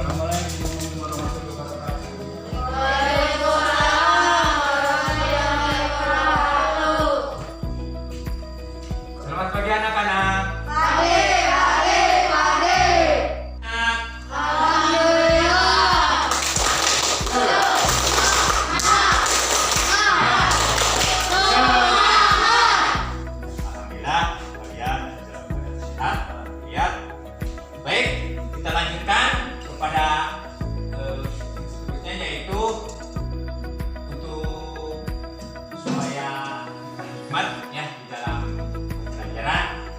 Assalamualaikum warahmatullahi wabarakatuh. Selamat pagi anak-anak. Alhamdulillah kalian dalam keadaan sehat walafiat. Baik, kita lanjutkan kepada berikutnya, yaitu untuk supaya hikmat ya di dalam pelajaran,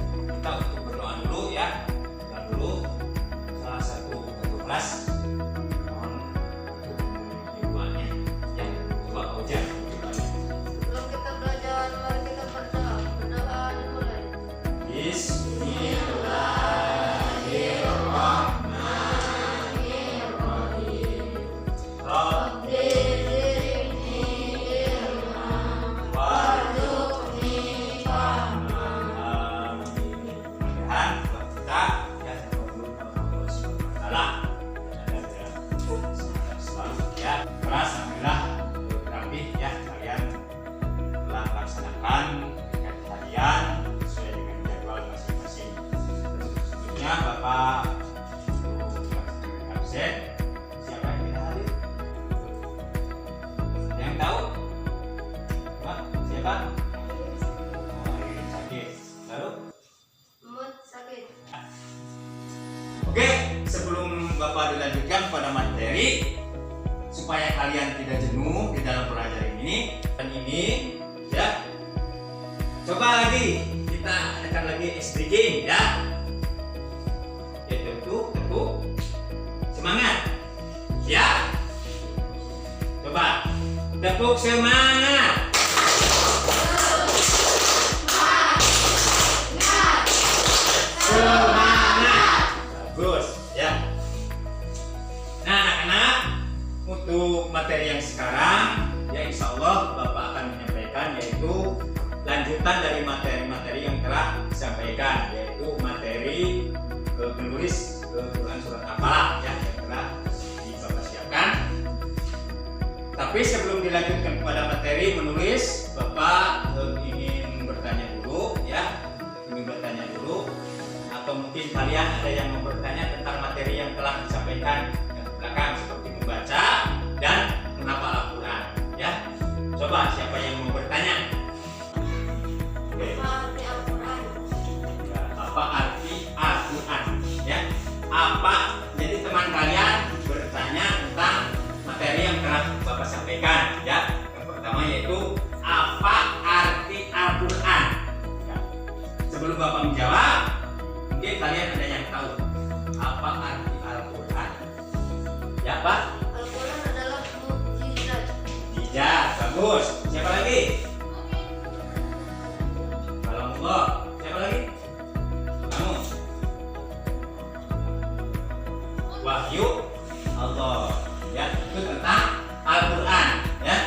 kita untuk berdoa dulu ya. Berdoa dulu salah satu kelas. Mohon untuk memiliki doanya ya. Coba kau ucap doanya. Sebelum kita belajar, mari kita berdoa. Berdoa dimulai. Bismillahirrahmanirrahim. Rabbi zidni ilman warzuqni fahman. Mudah-mudahan buat kita ya terkabul Allah Subhanahu wa taala dan selalu ya keras. Alhamdulillah rapih ya, kalian telah melaksanakan kegiatan harian sesuai dengan jadwal masing-masing. Sebelumnya Bapak untuk absen, siapa yang tidak hadir? Ada yang tahu? Pak, siapa? Oh, ini sakit. Lalu? Mood sakit. Oke, sebelum Bapak dilanjutkan pada materi, supaya kalian tidak jenuh di dalam pelajaran ini dan ini ya, coba lagi kita adakan lagi SDG ya. Ya tentu semangat ya. Coba tepuk semangat. Semangat. Bagus ya. Nah anak-anak, untuk materi yang sekarang ya insya Allah Bapak akan menyampaikan, yaitu lanjutan dari materi-materi yang telah disampaikan, yaitu materi menulis Quran surat apalah ya, yang telah Bapak siapkan. Tapi sebelum dilanjutkan kepada materi menulis, Bapak ingin bertanya dulu ya, atau mungkin kalian ada yang mau bertanya tentang materi yang telah disampaikan yang di belakang, seperti membaca dan menghafal Al-Quran ya. Coba siapa yang mau bertanya? Oke. Apa arti Al-Quran? Ya, apa arti Al-Quran ya? Apa? Jadi teman kalian bertanya tentang materi yang telah Bapak sampaikan ya. Yang pertama yaitu apa arti Al-Quran ya. Sebelum Bapak menjawab, mungkin kalian ada yang tahu apa arti Al-Quran ya Pak? Al-Quran adalah mukjizat. Tidak, bagus. Siapa lagi? Kalau Allah, siapa lagi? Kamu. Wahyu Allah. Ya, itu tentang Al-Quran. Ya.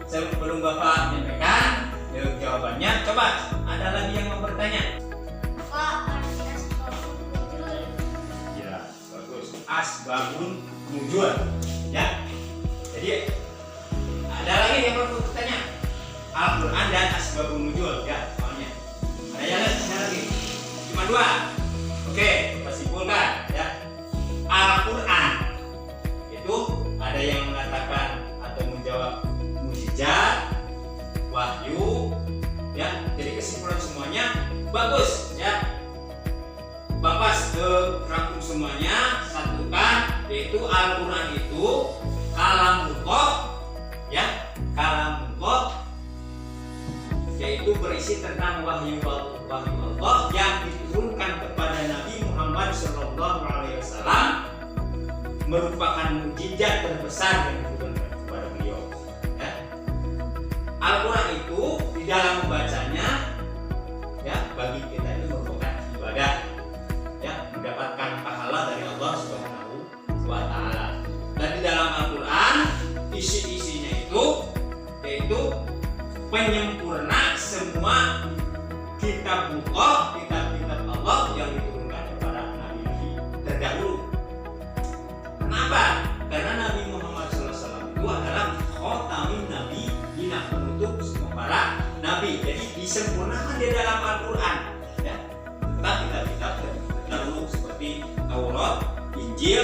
Sebelum Bapak menyampaikan jawabannya, coba ada lagi yang mau bertanya? Apa arti asbabun nuzul? Ya, bagus. Asbabun nuzul. Ya. Jadi ada lagi yang perlu bertanya? Al-Quran dan asbabun nuzul ya, soalnya. Ada lagi? Cuma dua. Oke, kita simpulkan ya. Al-Quran itu ada yang mengatakan atau menjawab mukjizat, wahyu ya. Jadi kesimpulan semuanya bagus ya. Bapak rangkum semuanya, satukan, yaitu Al-Quran itu kalamullah ya, kalamullah, yaitu berisi tentang wahyu Allah yang diturunkan kepada Nabi Muhammad SAW, merupakan mukjizat terbesar yang diturunkan kepada beliau ya. Al-Quran itu di dalam membacanya ya, bagi kita itu merupakan ibadah ya, mendapatkan pahala dari Allah Subhanahu wa taala. Dan di dalam Al-Quran isi-isinya itu yaitu penyempurna semua kitabullah, kitab-kitab Allah yang diturunkan kepada nabi-nabi terdahulu seperti Taurat, Injil,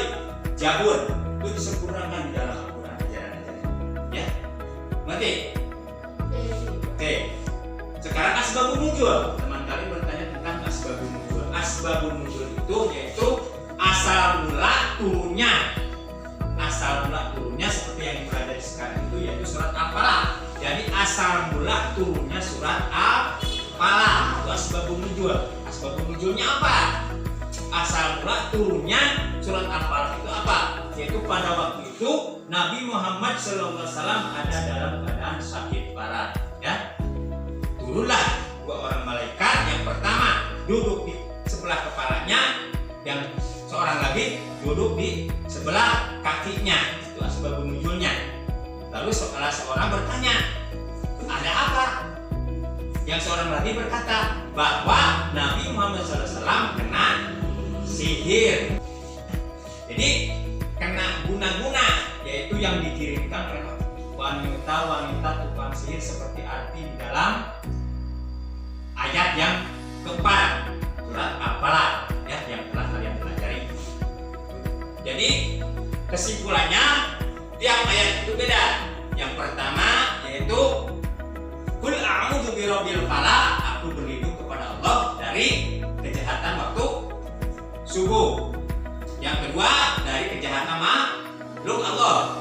Zabur itu disempurnakan di dalam Al-Quran ajaran-ajaran. Ya, ngerti? Oke. Sekarang asbabun nuzul. Teman kalian bertanya tentang asbabun nuzul. Asbabun nuzul itu yaitu asal mula turunnya. Asal mula turunnya seperti yang berada di sekarang itu yaitu surat Al-Falaq. Jadi asal mula turunnya surat Al-Falaq itu asbabun nuzul. Asbabun nuzulnya apa? Asal mula turunnya surat Al-Falaq itu apa? Yaitu pada waktu itu Nabi Muhammad SAW ada dalam keadaan sakit parah. Ya, turunlah dua orang malaikat. Yang pertama duduk di sebelah kepalanya, yang seorang lagi duduk di sebelah kakinya. Itu asbabun nuzulnya. Lalu salah seorang bertanya, ada apa? Yang seorang lagi berkata bahwa Nabi Muhammad SAW kena sihir. Jadi kena guna-guna, yaitu yang dikirimkan oleh wanita-wanita tukang sihir seperti arti di dalam ayat yang keempat surat Al-Falaq, ya, yang telah kalian pelajari. Jadi kesimpulannya tiap ayat itu beda. Yang pertama yaitu Qul a'udzu birabbil falaq, aku berlindung kepada Allah dari kejahatan waktu subuh. Yang kedua dari kejahatan makhluk Allah,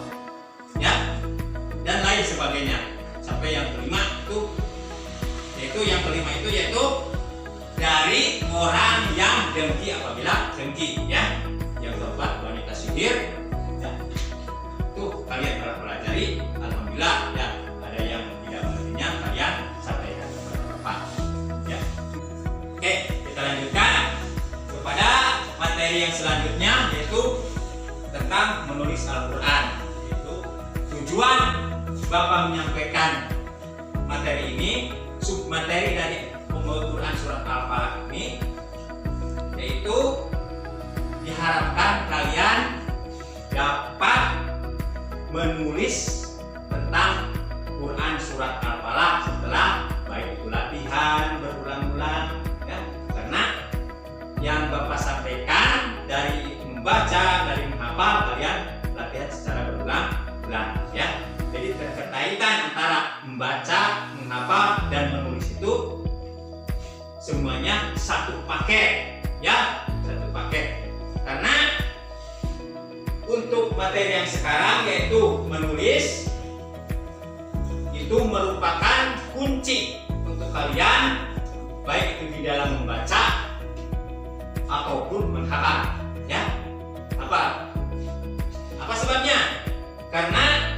ya, dan lain sebagainya. Sampai yang kelima yaitu dari orang yang dengki apabila dengki, ya. Yang keempat wanita sihir, ya. Itu kalian telah pelajari, alhamdulillah, ya. Ada yang tidak mengertinya kalian sampaikan kepada Bapak, ya. Oke, kita lanjutkan kepada materi yang selanjutnya yaitu tentang menulis Al-Quran. Yaitu tujuan Bapak menyampaikan materi ini, submateri dari Al-Quran surat Al-Falaq ini, yaitu diharapkan kalian dapat menulis tentang Quran surat Al-Falaq setelah baik itu latihan berulang-ulang, ya. Karena yang Bapak sampaikan dari membaca, dari menghafal, kalian latihan secara berulang-ulang, ya. Jadi keterkaitan antara membaca, menghafal, dan menulis itu semuanya satu paket, ya, satu paket. Karena untuk materi yang sekarang yaitu menulis itu merupakan kunci untuk kalian baik itu di dalam membaca ataupun menghafal, ya. Apa sebabnya? Karena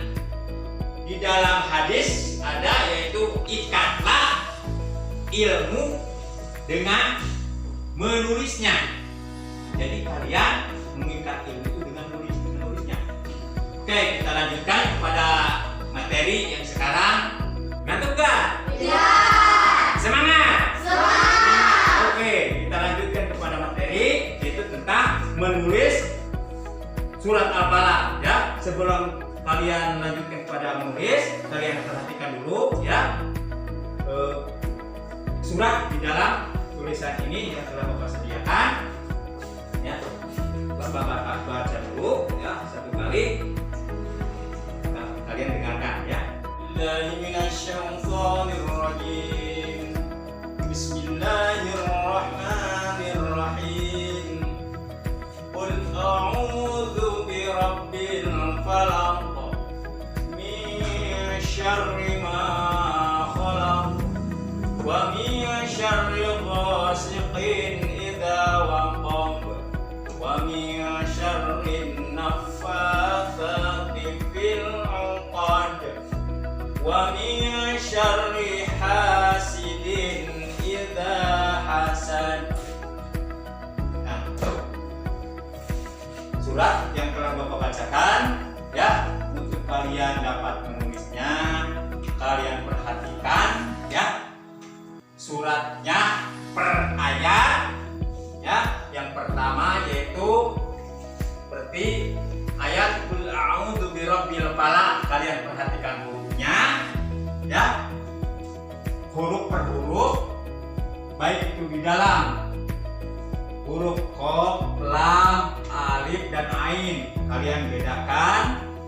di dalam hadis ada yaitu ikatlah ilmu dengan menulisnya. Jadi kalian mengikat ilmu itu dengan menulisnya. Oke, kita lanjutkan kepada materi yang sekarang. Ngantuk gak? Iya. Semangat? Semangat. Oke, kita lanjutkan kepada materi yaitu tentang menulis surat Al-Falaq, ya. Sebelum kalian lanjutkan kepada menulis, kalian perhatikan dulu, ya, surat di dalam tulisan ini yang telah Bapak sediakan, ya. Bapak baca dulu, ya, satu kali. Nah, kalian dengarkan, ya. Bismillahirrahmanirrahim. Bismillahirrahmanirrahim. Qul a'udzu birabbil falaq min syarri ma khalaq wa min syarri ghasiqin idza waqab wa min syarri naffatsati fil 'uqad wa min syarri hasidin idza hasad. Nah, surat yang telah Bapak bacakan, ya, untuk kalian dapat menulisnya, kalian perhatikan, ya, suratnya per ayat, ya. Yang pertama yaitu seperti ayat Qul a'udzu birabbil falaq, kalian perhatikan hurufnya, ya, huruf per huruf, baik itu di dalam huruf qaf, lam, ain. Kalian bedakan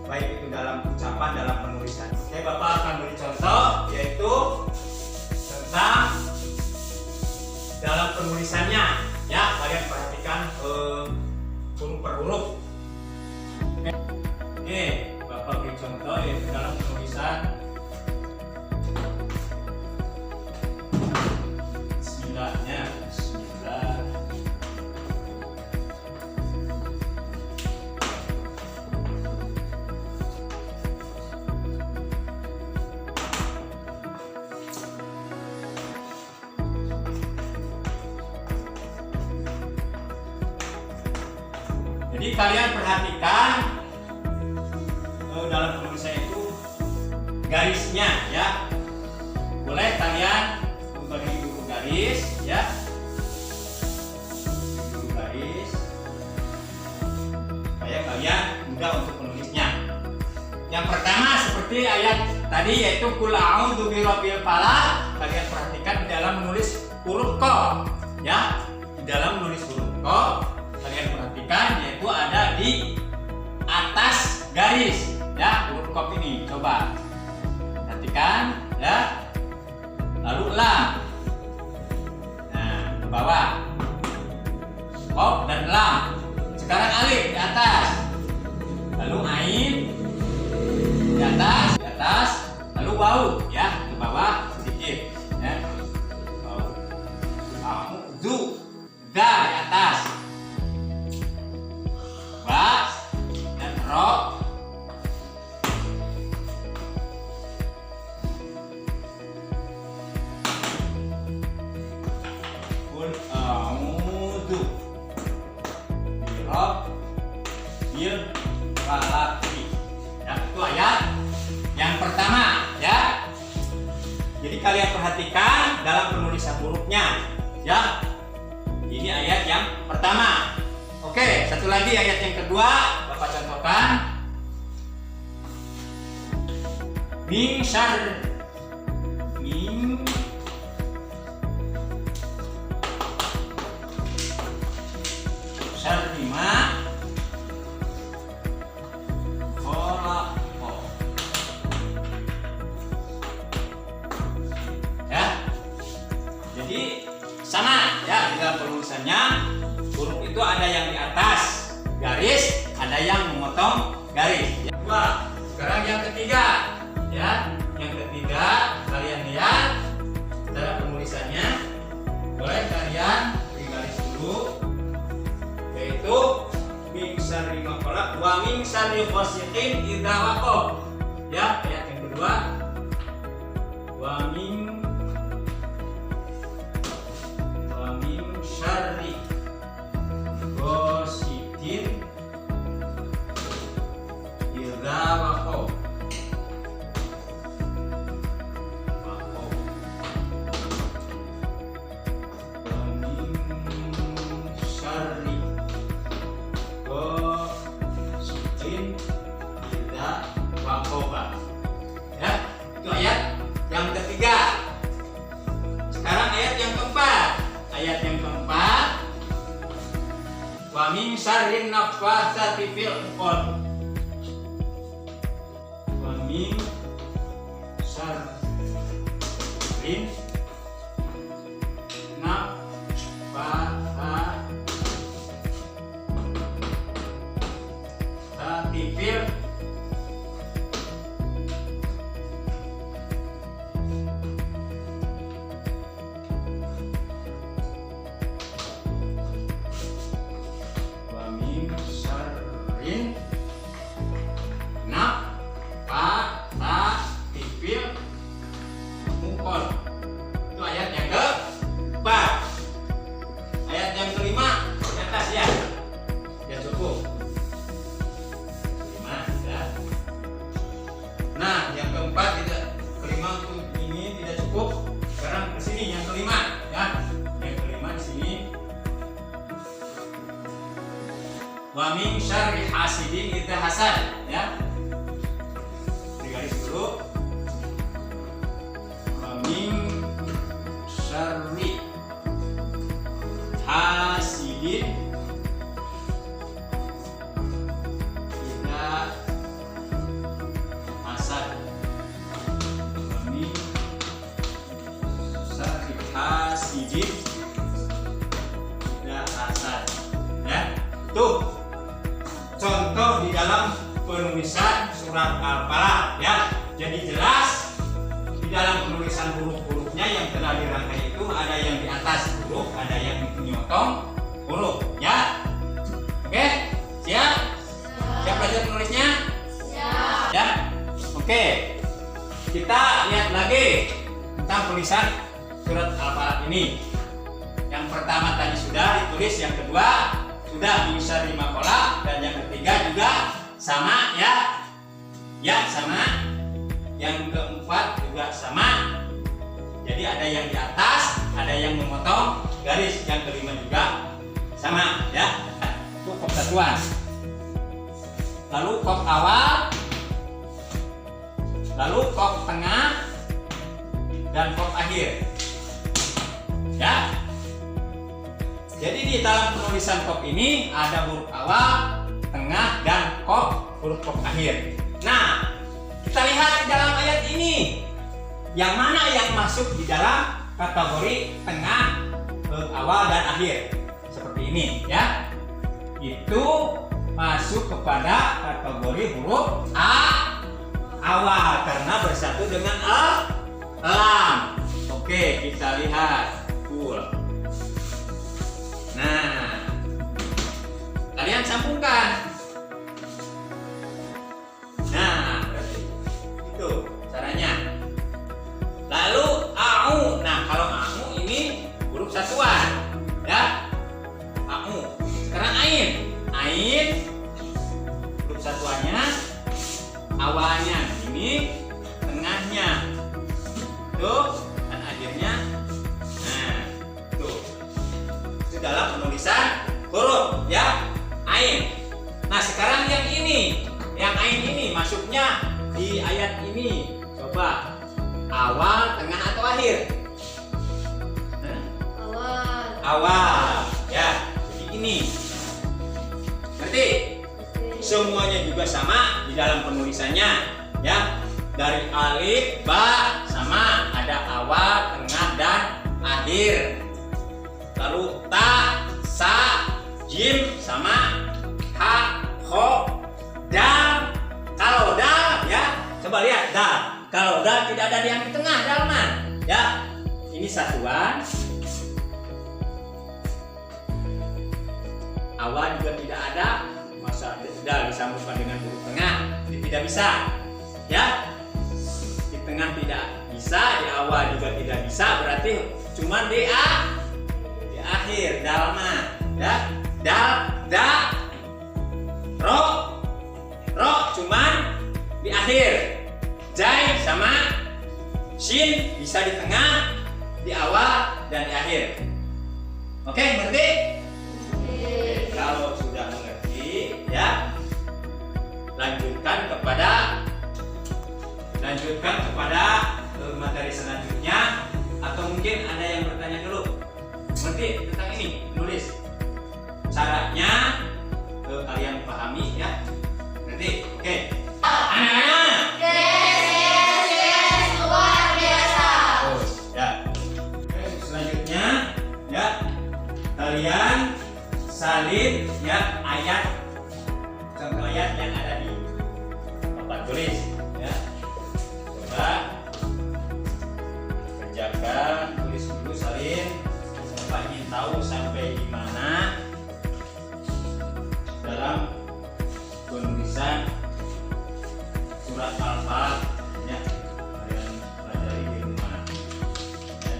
baik itu dalam ucapan, dalam penulisan. Oke, Bapak akan beri contoh yaitu tentang dalam penulisannya. Ya, kalian perhatikan huruf per huruf. Oke, Bapak beri contoh yaitu dalam penulisan. Bismillahnya, Bismillah. Jadi kalian perhatikan dalam penulisan itu garisnya ya. Boleh kalian memberi dulu garis ya. Dulu garis supaya kalian mudah untuk menulisnya. Yang pertama seperti ayat tadi yaitu qul a'udzu birabbil falaq. Kalian perhatikan di dalam menulis huruf qa ya. Di dalam menulis huruf qa kalian perhatikan yaitu ada di atas garis ya, huruf qaf ini. Coba perhatikan ya. Lalu lam. Nah, ke bawah. Qaf dan lam. Sekarang alif di atas. Lalu ain di atas, lalu waw ya, ke bawah sedikit ya. A'udzu da di atas. Ba dan ro. Qul a'udzu birabbil falaq. Ya, itu ayat yang pertama ya. Jadi kalian perhatikan dalam penulisan hurufnya ya. Ini ayat yang pertama. Oke, satu lagi ayat yang kedua, Bapak contohkan. Min syarri ma khalaq. Ya. Jadi sama ya di dalam penulisannya. Huruf itu ada yang di atas garis, ada yang memotong garis. Yang kedua, sekarang yang ketiga, ya. Yang ketiga, kalian lihat cara penulisannya. Boleh kalian beri garis dulu, yaitu min syarri ma khalaq wa min syarri ghasiqin idza waqab. Ya, ayat yang kedua. Wa min syarri ghasiqin idza waqab. Wa min syarri ghasiqin idza waqab. Ya, itu ayat yang ketiga. Sekarang ayat yang keempat. Ayat yang keempat. Wa min syarrin naffatsati fil 'uqad. Wa min syarrin naffatsati fil itu ayat yang keempat. Ayat yang kelima di atas ya. Ya cukup. Kelima ya. Nah, yang keempat tidak, kelima untuk ini tidak cukup. Sekarang ke sini yang kelima ya. Yang kelima di sini. Wa min syarri hasidin idza hasad ya. Beri garis dulu. Wa min syarri hasidin tuh contoh di dalam penulisan surat Al-Falaq ya. Jadi jelas di dalam penulisan huruf-hurufnya yang telah dirangkai itu ada yang di atas huruf, ada yang di penyotong huruf ya. Oke, siap? Siap belajar menulisnya? Siap. Ya. Oke. Kita lihat lagi tentang tulisan surat Al-Falaq ini. Yang pertama tadi sudah ditulis, yang kedua sudah bisa 5 kolak, dan yang ketiga juga sama ya. Ya, sama. Yang keempat juga sama. Jadi ada yang di atas, ada yang memotong garis. Yang kelima juga sama ya. Itu kop satuan. Lalu kop awal, lalu kop tengah, dan kop akhir. Ya. Jadi di dalam penulisan kop ini ada huruf awal, tengah, dan huruf kop akhir. Nah, kita lihat di dalam ayat ini, yang mana yang masuk di dalam kategori tengah, awal, dan akhir. Seperti ini ya. Itu masuk kepada kategori huruf awal karena bersatu dengan lam. Oke, kita lihat. Cool. Nah, kalian sambungkan. Nah, berarti itu caranya. Lalu au. Nah, kalau au ini huruf satuan, ya. Au. Sekarang ain. Ain huruf satuannya, awalnya ini, tengahnya tuh, dan akhirnya. Nah, tuh. Itu dalam penulisan huruf ya, ain. Nah, sekarang yang ini, yang ain ini masuknya di ayat ini. Coba awal, tengah, atau akhir? Awal. Awal ya. Jadi ini. Berarti semuanya juga sama di dalam penulisannya ya. Dari alif, ba sama, ada awal, tengah, dan akhir. Lalu ta, sa, jim sama, ha, kho, dal. Kalau dal ya, coba lihat dal. Kalau dal tidak ada yang di tengah, dalman ya. Ini satuan. Awal juga tidak ada. Masa dal disambungkan dengan huruf tengah? Ini tidak bisa ya. Di tengah tidak bisa, di awal juga tidak bisa. Berarti cuma di akhir, dalma ya. Dal, da, ro cuman di akhir. Jai sama shin bisa di tengah, di awal, dan di akhir. Oke, mengerti? Kalau sudah mengerti ya, lanjutkan kepada materi selanjutnya. Atau mungkin ada yang bertanya dulu, mengerti tentang ini, nulis caranya, kalian pahami ya, ngerti? Oke, anak-anak. Yes, luar biasa. Terus ya. Oke, selanjutnya ya, kalian salin ya ayat, contoh ayat yang ada di papan tulis ya. Coba kerjakan, tulis dulu, salin. Bapak ingin tahu sampai di mana dalam penulisan surat Al-Falaq ya. Kalian pelajari di rumah ya.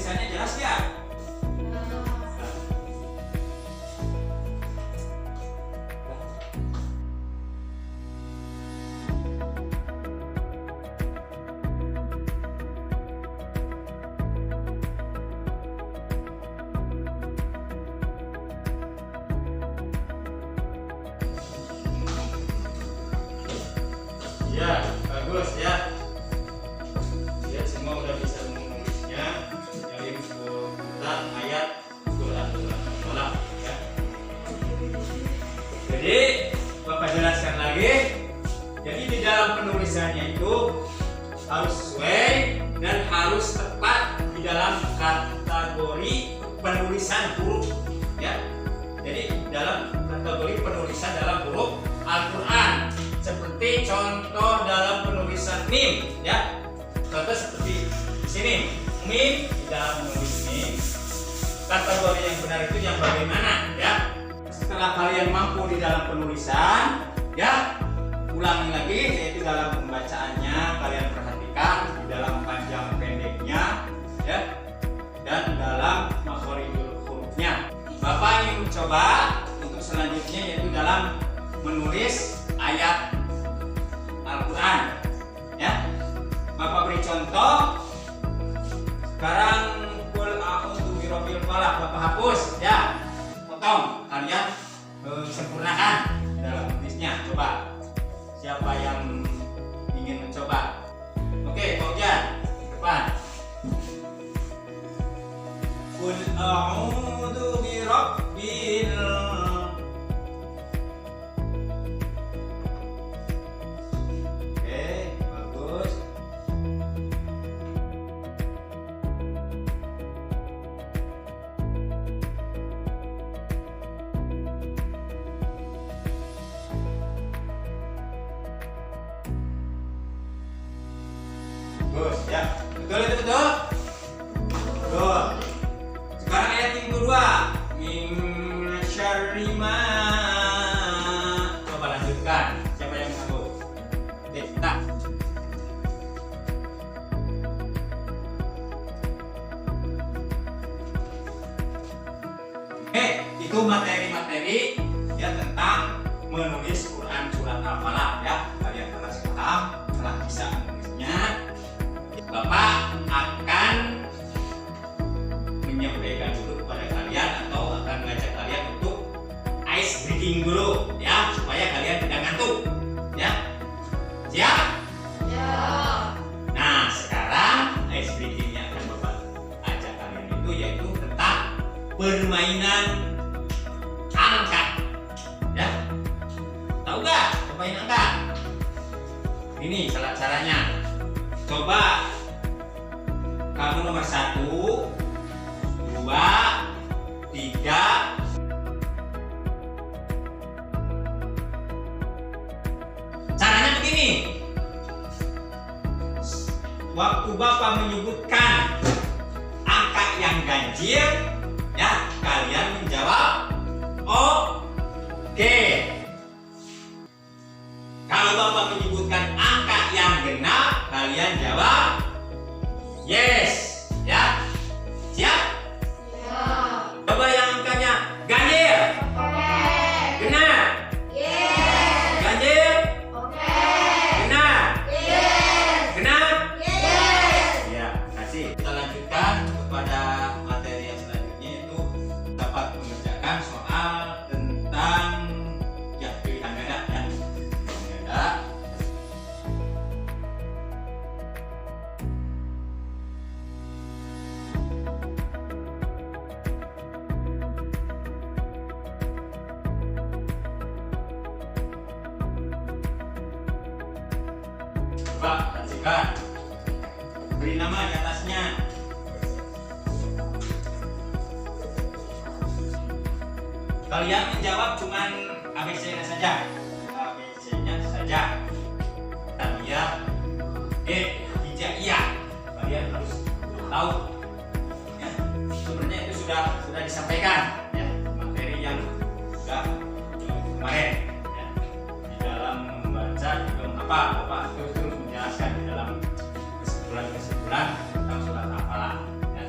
tulisannya jelas ya? Ya, bagus ya. Ya, semua udah bisa menulisnya. Dari Quran ayat Quran ya. Jadi, Bapak jelaskan lagi. Jadi di dalam penulisannya itu harus sesuai dan harus tepat di dalam kategori penulisan huruf ya. Jadi dalam kategori penulisan dalam huruf Al-Quran. Seperti contoh dalam penulisan mim ya. Contoh seperti di sini mim di dalam menulis mim. Kategori yang benar itu yang bagaimana ya? Setelah kalian mampu di dalam penulisan ya, ulangi lagi yaitu dalam pembacaannya kalian perhatikan di dalam panjang pendeknya ya dan dalam makhorijul hurufnya. Bapak ingin mencoba untuk selanjutnya yaitu dalam menulis ayat Al-Quran ya. Bapak beri contoh. Sekarang qul a'udzu birabbil falaq Bapak hapus ya. Potong, kalian sempurnakan dalam tulisnya. Coba. Siapa yang ingin mencoba? Oke, Pak Ujan, depan. Qul a'udzu birabbil bagus ya, betul itu betul. Betul. Sekarang ayat yang kedua, min syarri ma. Coba lanjutkan. Siapa yang sanggup? Kita. Itu materi-materi ya tentang menulis Quran surat Al-Falaq ya. Kalian telah paham, telah bisa menulisnya. Bapak akan menyampaikan dulu kepada kalian atau akan mengajak kalian untuk ice breathing dulu ya, supaya kalian tidak ngantuk ya. Siap? Ya. Nah, sekarang ice breathing yang akan Bapak ajak kalian itu yaitu tentang permainan angka ya. Tahu gak permainan angka? Ini caranya. Coba kamu nomor 1, 2, 3. Caranya begini. Waktu Bapak menyebutkan angka yang ganjil, ya kalian menjawab oke. Kalau Bapak menyebutkan angka yang genap, kalian jawab yes, ya. Siap? Ya. Coba yang angkanya ganjil. Oke. Genap. Yes. Ganjil. Oke. Genap. Yes. Genap. Yes. Ya, kasih. Kita lanjutkan kepada materi yang selanjutnya yaitu dapat mengerjakan soal tentang ya pilihan ganda ya. Pilihan ganda. Coba perhatikan. Beri nama di atasnya. Kalian menjawab cuman ABC-nya saja. ABC-nya saja. Tania, hijaiyah. Kalian harus tahu. Ya, sebenarnya itu sudah disampaikan ya, materi yang sudah kemarin ya. Di dalam membaca juga mengapa Bapak terus menjelaskan di dalam kesimpulan tentang surat Al-Falaq ya.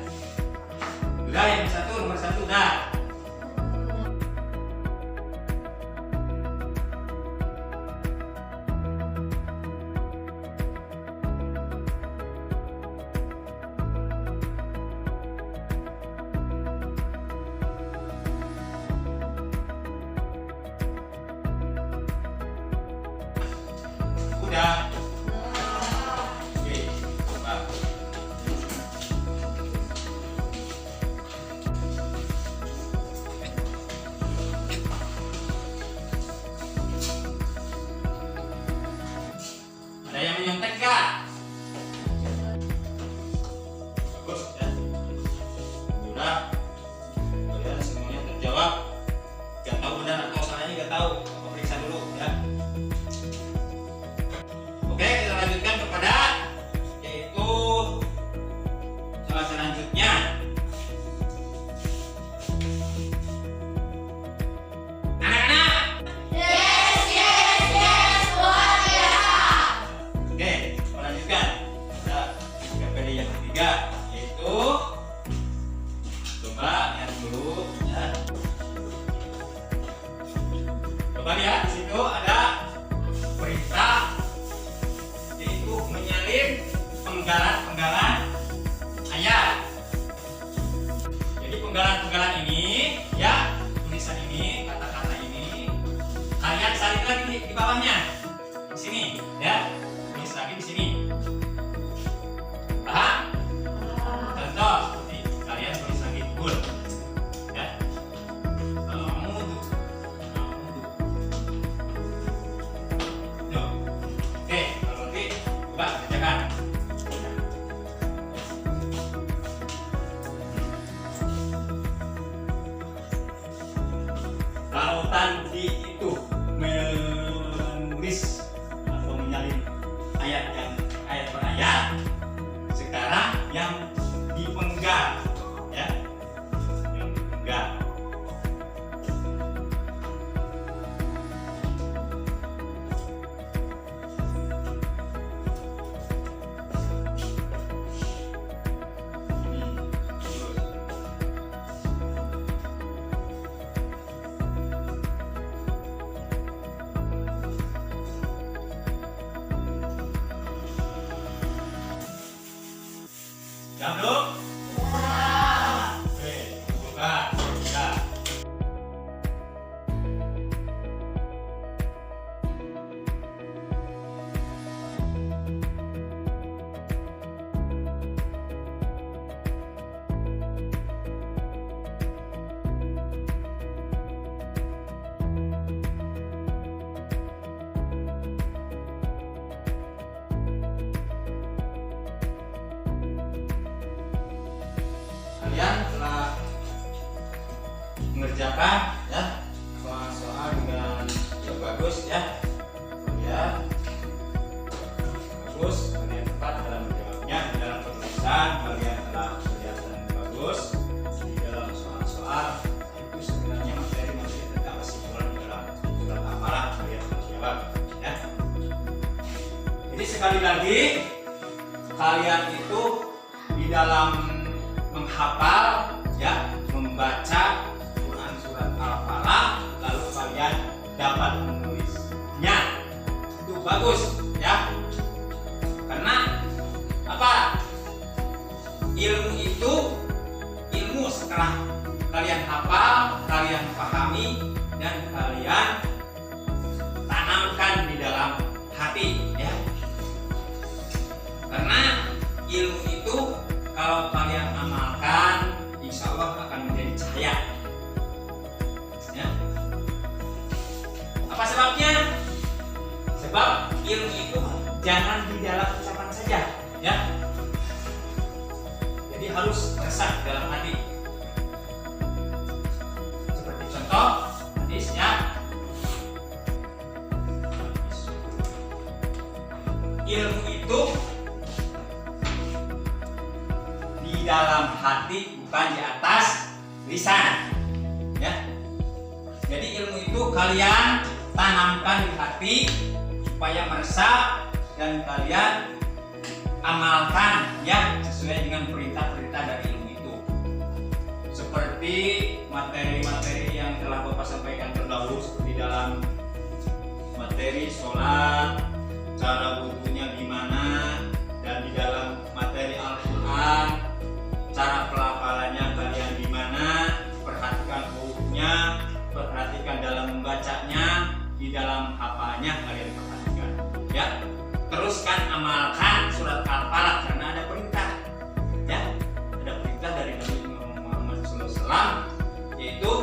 ya, di situ ada perintah yaitu menyalin penggalan-penggalan ayat. Jadi penggalan-penggalan ini ya, tulisan ini, kata-kata ini kalian salin lagi di bawahnya. Di sini ya, tulis lagi di sini. Paham? Contoh seperti kalian tulis lagi kul ya. Amudu. Tuh. Oke, kalau nanti coba kerjakan. Kalau tadi itu menulis atau menyalin ayat per ayat, sekarang yang dipenggal ya, yang dipenggal. Siap belum? Oke, buka. Ya. Kalian telah mengerjakan ya soal-soal dengan yang bagus ya. Kemudian bagus, kalian tepat dalam menjawabnya. Di dalam penulisan kalian telah kelihatan bagus. Di dalam soal-soal itu sebenarnya materi-materi tentang kesimpulan dalam surat Al-Falaq kalian harus jawab ya. Jadi sekali lagi kalian itu di dalam menghafal ya, membaca Quran surat Al-Falaq lalu kalian dapat menulisnya, itu bagus ya. Karena apa? Ilmu setelah kalian hafal, kalian pahami dan kalian tanamkan di dalam hati ya. Karena ilmu itu kalau kalian amalkan, insya Allah akan menjadi cahaya. Ya. Apa sebabnya? Sebab ilmu itu jangan di dalam ucapan saja, ya. Jadi harus resah di dalam hati. Seperti contoh hadisnya, ilmu itu di dalam hati, bukan di atas lisan ya. Jadi ilmu itu kalian tanamkan di hati supaya meresap dan kalian amalkan ya, sesuai dengan perintah-perintah dari ilmu itu. Seperti materi-materi yang telah Bapak sampaikan terdahulu, seperti dalam materi sholat, cara wudhunya gimana, dan di dalam materi Al-Quran cara pelafalannya kalian gimana, perhatikan hurufnya, perhatikan dalam membacanya, di dalam hafalnya kalian perhatikan ya. Teruskan amalkan surat Al-Falaq karena ada perintah ya, ada perintah dari Nabi Muhammad SAW, yaitu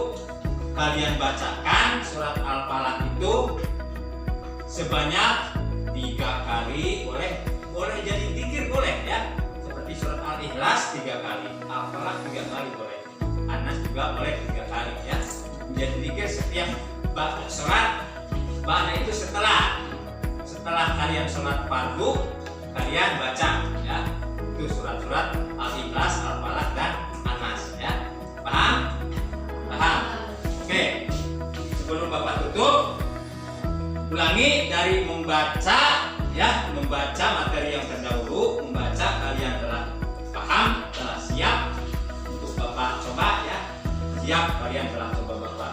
kalian bacakan surat Al-Falaq itu sebanyak 3 kali, boleh jadi zikir boleh ya, seperti surat Al-Ikhlas 3 kali, Al-Falaq 3 kali boleh, An-Nas juga boleh 3 kali ya. Menjadi zikir setiap sholat. Ba'da itu setelah kalian sholat fardu kalian baca ya, itu surat-surat Al-Ikhlas, Al-Falaq dan An-Nas ya. Paham? Paham? Oke. Sebelum Bapak tutup, ulangi dari membaca ya, membaca materi yang terdahulu, membaca kalian telah paham, telah siap untuk Bapak coba ya. Siap, kalian telah coba Bapak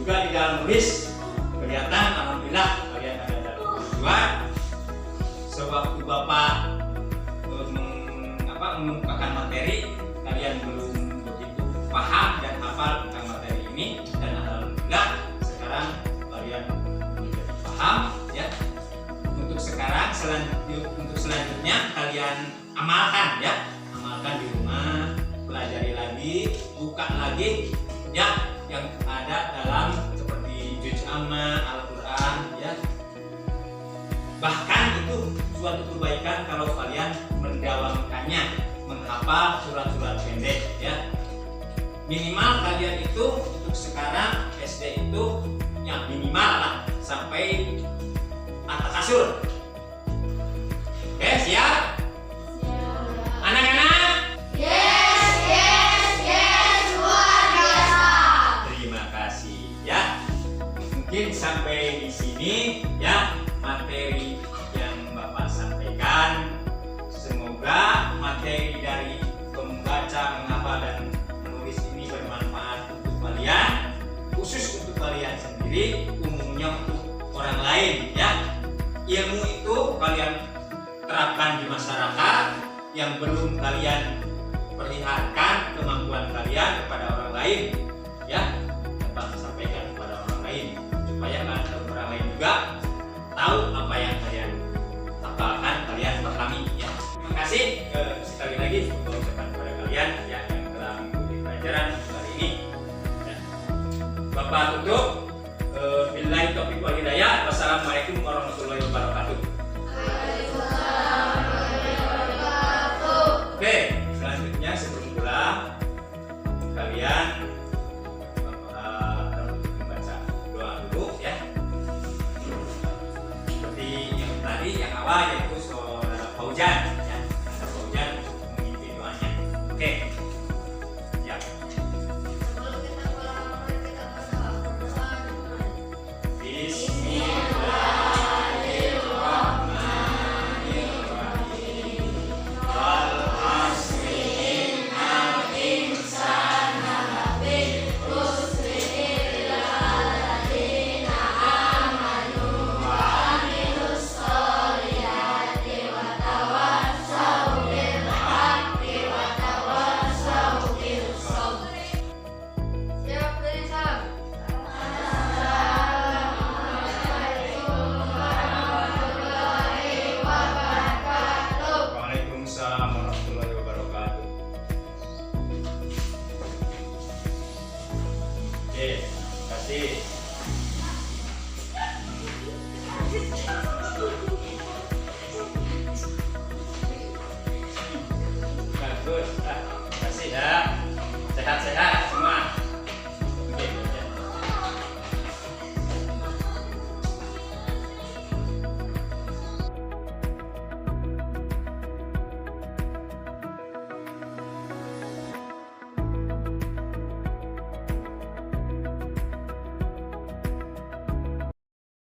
juga di dalam nulis kelihatan alhamdulillah kalian ada dalam tujuan. Sewaktu Bapak mengungkapkan materi, kalian belum begitu paham dan hafal tentang materi ini, dan alhamdulillah sekarang kalian menjadi paham ya. Untuk selanjutnya kalian amalkan ya, amalkan di rumah, pelajari lagi, buka lagi ya yang ada dalam seperti juz amma, Al-Quran ya. Bahkan itu suatu kebaikan kalau kalian mendawamkannya, menghafal surat-surat pendek ya. Minimal kalian itu untuk sekarang SD itu yang minimal lah sampai atas kasur. Oke, siap? Anak-anak? Luar biasa. Terima kasih ya. Mungkin sampai di sini ya materi yang Bapak sampaikan. Semoga materi dari membaca, menghafal dan menulis ini bermanfaat untuk kalian, khusus untuk kalian sendiri, umumnya untuk orang lain ya. Ilmu itu kalian terapkan di masyarakat, yang belum kalian perlihatkan kemampuan kalian kepada orang lain ya, dapat sampaikan kepada orang lain supaya orang lain juga tahu apa yang kalian hafalkan, kalian pahami ya. Terima kasih sekali lagi untuk ucapan kepada kalian ya, yang telah mengikuti pelajaran kali ini ya. Bapak tutup. Billahi taufiq wal hidayah. Wassalamualaikum warahmatullahi wabarakatuh. Oke, selanjutnya sebelum pulang kalian membaca doa dulu ya. Seperti yang tadi yang awal yaitu saudara Fauzan ya. Saudara Fauzan mengikuti doanya. Oke. Siap. Sebelum kita pulang, mari kita berdoa dimulai. Bismillahirrahmanirrahim. Wal asri innal insana lafi khusr illa alladziina aamanu wa 'amilus sholihati wa tawassaw bil haqqi wa tawassaw bis sabr. Siap, beri salam. Waalaikumsalam warahmatullahi wabarakatuh. Oke, terima kasih.